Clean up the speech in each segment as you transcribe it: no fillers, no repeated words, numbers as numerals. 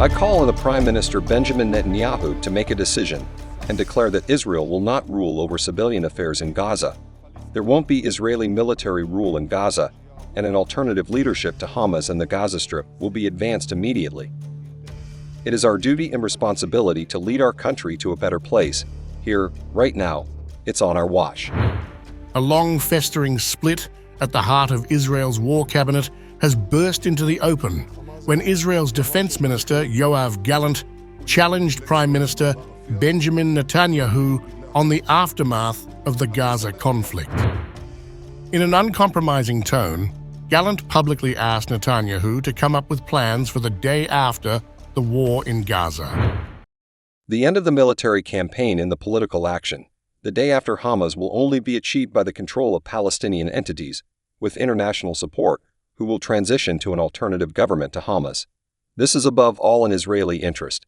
I call on the Prime Minister Benjamin Netanyahu to make a decision and declare that Israel will not rule over civilian affairs in Gaza. There won't be Israeli military rule in Gaza, and an alternative leadership to Hamas and the Gaza Strip will be advanced immediately. It is our duty and responsibility to lead our country to a better place. Here, right now, it's on our watch. A long festering split at the heart of Israel's war cabinet has burst into the open when Israel's Defense Minister Yoav Gallant challenged Prime Minister Benjamin Netanyahu on the aftermath of the Gaza conflict. In an uncompromising tone, Gallant publicly asked Netanyahu to come up with plans for the day after the war in Gaza. The end of the military campaign and the political action, the day after Hamas, will only be achieved by the control of Palestinian entities, with international support, who will transition to an alternative government to Hamas. This is above all in Israeli interest.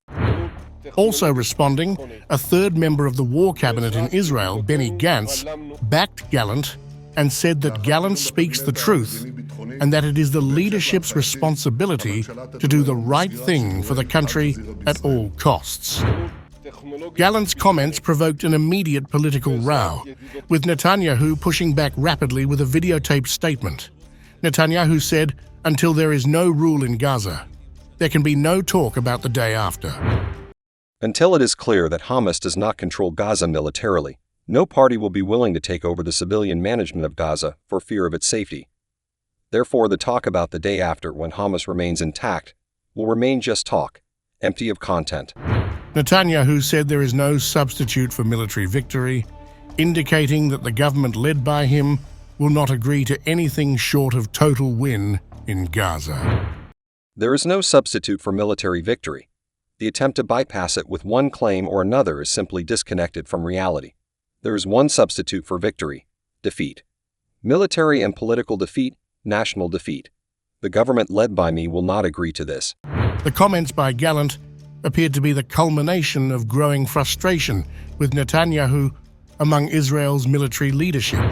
Also responding, a third member of the war cabinet in Israel, Benny Gantz, backed Gallant and said that Gallant speaks the truth and that it is the leadership's responsibility to do the right thing for the country at all costs. Gallant's comments provoked an immediate political row, with Netanyahu pushing back rapidly with a videotaped statement. Netanyahu said, "Until there is no rule in Gaza, there can be no talk about the day after." Until it is clear that Hamas does not control Gaza militarily, no party will be willing to take over the civilian management of Gaza for fear of its safety. Therefore, the talk about the day after, when Hamas remains intact, will remain just talk, empty of content. Netanyahu said there is no substitute for military victory, indicating that the government led by him will not agree to anything short of total win in Gaza. There is no substitute for military victory. The attempt to bypass it with one claim or another is simply disconnected from reality. There is one substitute for victory: defeat. Military and political defeat, national defeat. The government led by me will not agree to this. The comments by Gallant appeared to be the culmination of growing frustration with Netanyahu among Israel's military leadership.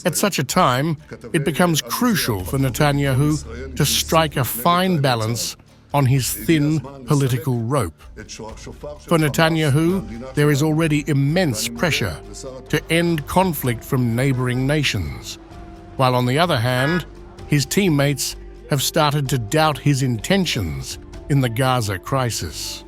At such a time, it becomes crucial for Netanyahu to strike a fine balance on his thin political rope. For Netanyahu, there is already immense pressure to end conflict from neighboring nations, while on the other hand, his teammates have started to doubt his intentions in the Gaza crisis.